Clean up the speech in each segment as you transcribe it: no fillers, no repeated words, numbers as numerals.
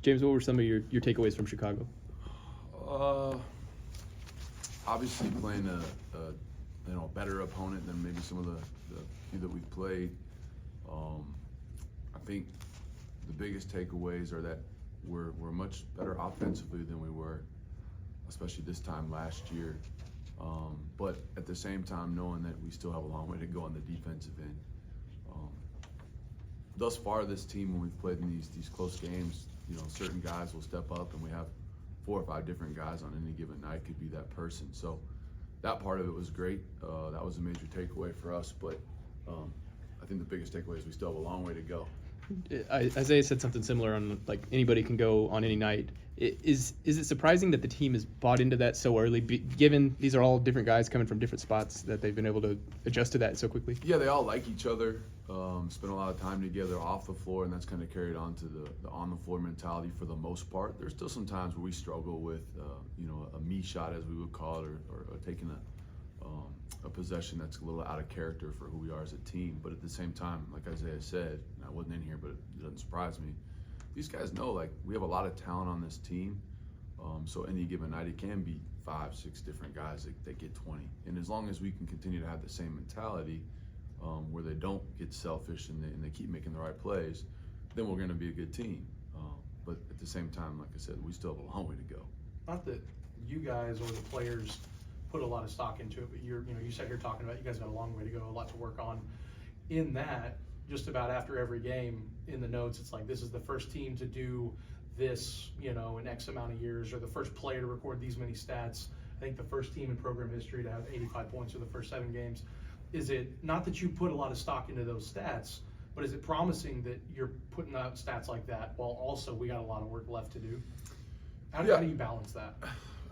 James, what were some of your takeaways from Chicago? Obviously playing a better opponent than maybe some of the few that we've played. I think the biggest takeaways are that we're much better offensively than we were, especially this time last year. But at the same time, knowing that we still have a long way to go on the defensive end. Thus far, this team, when we've played in these close games, certain guys will step up, and we have 4 or 5 different guys on any given night could be that person. So that part of it was great. That was a major takeaway for us. But I think the biggest takeaway is we still have a long way to go. Isaiah said something similar on like anybody can go on any night. Is it surprising that the team has bought into that so early, given these are all different guys coming from different spots, that they've been able to adjust to that so quickly? Yeah, they all like each other, spend a lot of time together off the floor, and that's kind of carried on to the on-the-floor mentality for the most part. There's still some times where we struggle with, a me shot, as we would call it, or taking a possession that's a little out of character for who we are as a team. But at the same time, like Isaiah said, and I wasn't in here, but it doesn't surprise me, these guys know, like, we have a lot of talent on this team. So any given night, it can be 5, 6 different guys that get 20. And as long as we can continue to have the same mentality, where they don't get selfish and they keep making the right plays, then we're going to be a good team. But at the same time, like I said, we still have a long way to go. Not that you guys or the players put a lot of stock into it, but you sat here talking about you guys got a long way to go, a lot to work on. In that, just about after every game in the notes, it's like, this is the first team to do this, in X amount of years, or the first player to record these many stats. I think the first team in program history to have 85 points for the first 7 games. Is it not that you put a lot of stock into those stats, but is it promising that you're putting out stats like that while also we got a lot of work left to do? How do you balance that?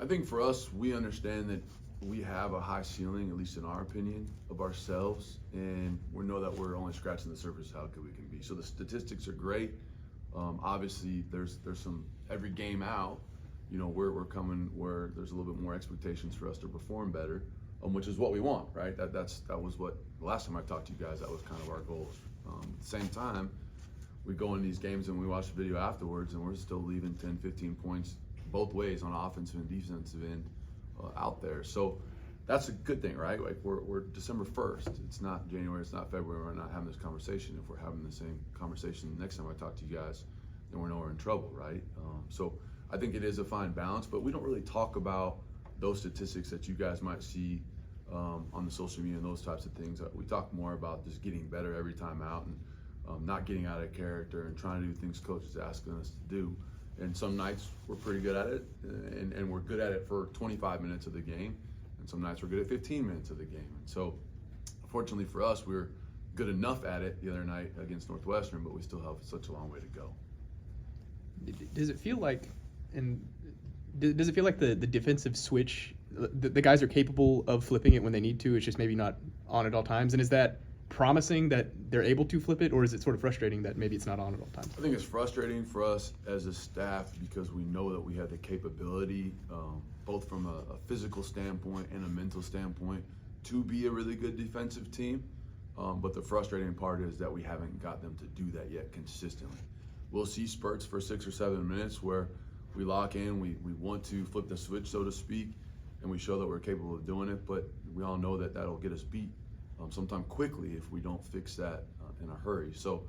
I think for us, we understand that we have a high ceiling, at least in our opinion, of ourselves, and we know that we're only scratching the surface of how good we can be. So the statistics are great. Obviously, there's some every game out, we're coming where there's a little bit more expectations for us to perform better, which is what we want, right? That was what the last time I talked to you guys, that was kind of our goals. At the same time, we go in these games and we watch the video afterwards, and we're still leaving 10, 15 points both ways on offensive and defensive end out there. So that's a good thing, right? Like we're December 1st. It's not January, it's not February. We're not having this conversation. If we're having the same conversation next time I talk to you guys, then we know we're in trouble, right? So I think it is a fine balance, but we don't really talk about those statistics that you guys might see on the social media and those types of things. We talk more about just getting better every time out and not getting out of character and trying to do things coach is asking us to do. And some nights we're pretty good at it, and we're good at it for 25 minutes of the game. And some nights we're good at 15 minutes of the game. And so, fortunately for us, we were good enough at it the other night against Northwestern, but we still have such a long way to go. Does it feel like the defensive switch, the guys are capable of flipping it when they need to? It's just maybe not on at all times. And is that promising that they're able to flip it, or is it sort of frustrating that maybe it's not on at all times? I think it's frustrating for us as a staff because we know that we have the capability, both from a physical standpoint and a mental standpoint, to be a really good defensive team. But the frustrating part is that we haven't got them to do that yet consistently. We'll see spurts for 6 or 7 minutes where we lock in, we want to flip the switch, so to speak, and we show that we're capable of doing it, but we all know that that'll get us beat sometime quickly if we don't fix that in a hurry. So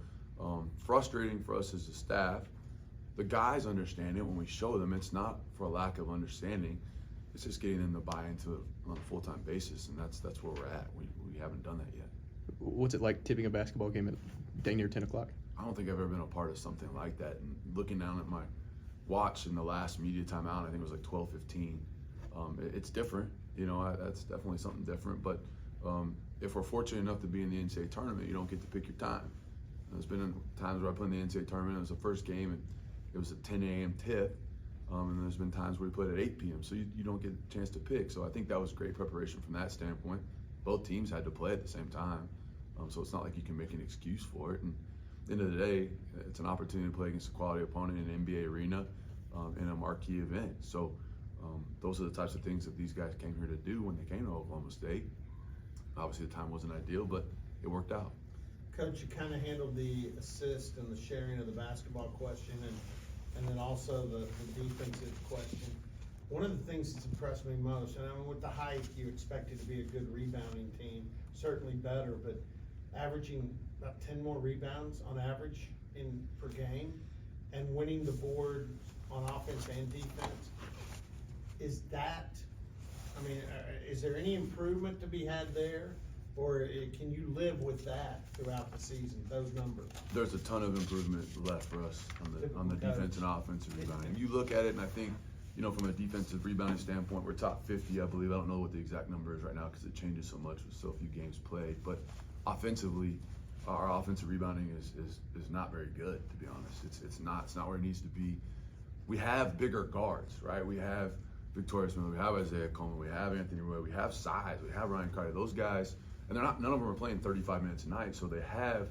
frustrating for us as a staff. The guys understand it when we show them. It's not for a lack of understanding. It's just getting them to buy into it on a full-time basis, and that's where we're at. We haven't done that yet. What's it like tipping a basketball game at dang near 10 o'clock? I don't think I've ever been a part of something like that. And looking down at my watch in the last media timeout, I think it was like 12:15. It's different, that's definitely something different. But if we're fortunate enough to be in the NCAA tournament, you don't get to pick your time. There's been times where I played in the NCAA tournament, it was the first game, and it was a 10 a.m. tip. And there's been times where we played at 8 p.m., so you don't get a chance to pick. So I think that was great preparation from that standpoint. Both teams had to play at the same time, so it's not like you can make an excuse for it. And at the end of the day, it's an opportunity to play against a quality opponent in an NBA arena in a marquee event. So those are the types of things that these guys came here to do when they came to Oklahoma State. Obviously, the time wasn't ideal, but it worked out. Coach, you kind of handled the assist and the sharing of the basketball question, and then also the defensive question. One of the things that's impressed me most, and I mean, with the height, you expect it to be a good rebounding team, certainly better, but averaging about 10 more rebounds on average per game, and winning the board on offense and defense. Is that, I mean, is there any improvement to be had there? Or can you live with that throughout the season, those numbers? There's a ton of improvement left for us on the defense and offensive rebounding. You look at it, and I think, you know, from a defensive rebounding standpoint, we're top 50, I believe. I don't know what the exact number is right now because it changes so much with so few games played. But offensively, our offensive rebounding is not very good, to be honest. It's not where it needs to be. We have bigger guards, right? We have Victoria Smith, we have Isaiah Coleman, we have Anthony Roy, we have size, we have Ryan Carter. Those guys, and none of them are playing 35 minutes a night, so they have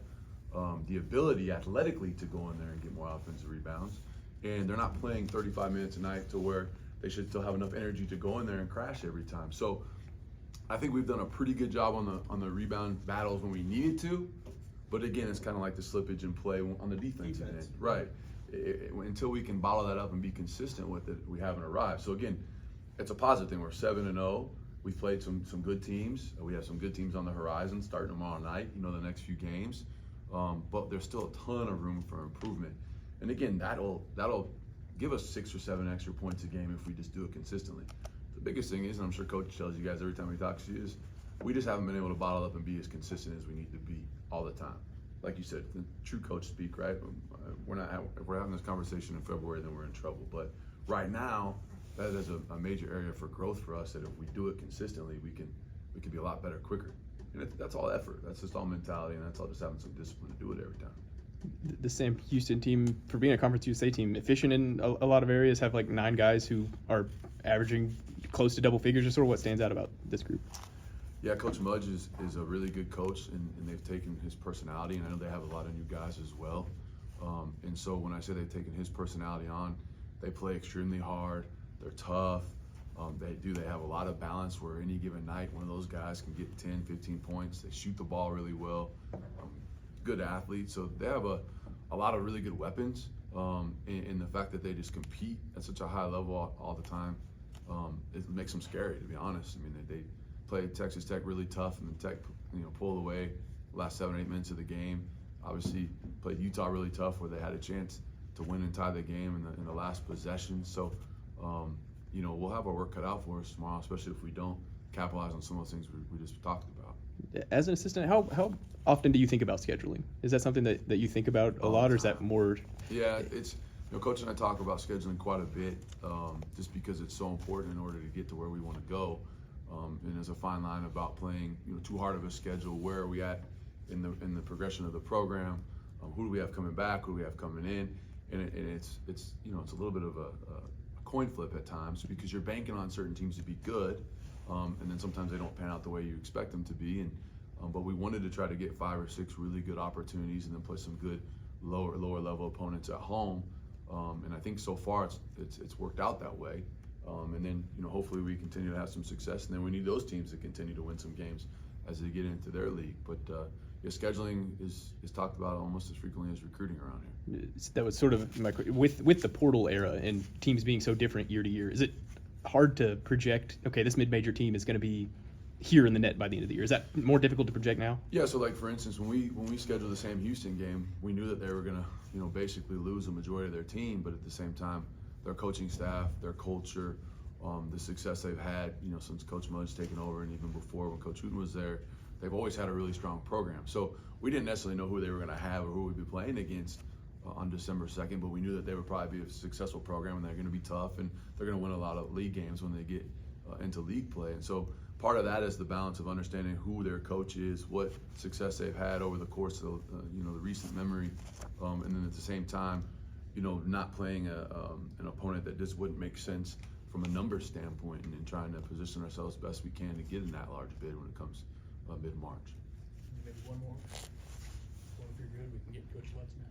the ability athletically to go in there and get more offensive rebounds. And they're not playing 35 minutes a night to where they should still have enough energy to go in there and crash every time. So I think we've done a pretty good job on the rebound battles when we needed to. But again, it's kind of like the slippage in play on the defensive end. Right. Until we can bottle that up and be consistent with it, we haven't arrived. So again, it's a positive thing. We're 7-0. We've played some good teams. We have some good teams on the horizon starting tomorrow night, you know, the next few games. But there's still a ton of room for improvement. And again, that'll give us 6 or 7 extra points a game if we just do it consistently. The biggest thing is, and I'm sure Coach tells you guys every time he talks to you, is we just haven't been able to bottle up and be as consistent as we need to be all the time. Like you said, the true coach speak, right? If we're having this conversation in February, then we're in trouble. But right now, that is a major area for growth for us, that if we do it consistently, we can be a lot better quicker. And that's all effort. That's just all mentality, and that's all just having some discipline to do it every time. The Sam Houston team, for being a Conference USA team, efficient in a lot of areas, have like 9 guys who are averaging close to double figures. Or sort of what stands out about this group? Yeah, Coach Mudge is a really good coach, and they've taken his personality, and I know they have a lot of new guys as well. And so when I say they've taken his personality on, they play extremely hard. They're tough. They have a lot of balance where any given night, one of those guys can get 10, 15 points. They shoot the ball really well. Good athletes. So they have a lot of really good weapons. And the fact that they just compete at such a high level all the time, it makes them scary, to be honest. I mean, they played Texas Tech really tough, and then Tech, pulled away the last 7 or 8 minutes of the game. Obviously, played Utah really tough, where they had a chance to win and tie the game in the last possession. So, we'll have our work cut out for us tomorrow, especially if we don't capitalize on some of those things we just talked about. As an assistant, how often do you think about scheduling? Is that something that you think about a lot, or is that more? Yeah, it's Coach and I talk about scheduling quite a bit, just because it's so important in order to get to where we want to go. And there's a fine line about playing too hard of a schedule. Where are we at in the progression of the program? Who do we have coming back? Who do we have coming in? And it's a little bit of a coin flip at times, because you're banking on certain teams to be good, and then sometimes they don't pan out the way you expect them to be. But we wanted to try to get 5 or 6 really good opportunities, and then play some good lower level opponents at home. And I think so far it's worked out that way. And then hopefully we continue to have some success, and then we need those teams to continue to win some games as they get into their league. But scheduling is talked about almost as frequently as recruiting around here. That was sort of my with the portal era and teams being so different year to year. Is it hard to project? Okay, this mid-major team is going to be here in the net by the end of the year. Is that more difficult to project now? Yeah. So like, for instance, when we scheduled the Sam Houston game, we knew that they were going to basically lose the majority of their team, but at the same time, their coaching staff, their culture, the success they've had, since Coach Mudge's taken over, and even before when Coach Hooten was there, they've always had a really strong program. So we didn't necessarily know who they were going to have or who we'd be playing against on December 2nd, but we knew that they would probably be a successful program, and they're going to be tough, and they're going to win a lot of league games when they get into league play. And so part of that is the balance of understanding who their coach is, what success they've had over the course of the recent memory, and then at the same time, not playing an opponent that just wouldn't make sense from a numbers standpoint, and then trying to position ourselves best we can to get in that large bid when it comes mid-March. Maybe one more. Well, if you're good, we can get Coach Lutz now.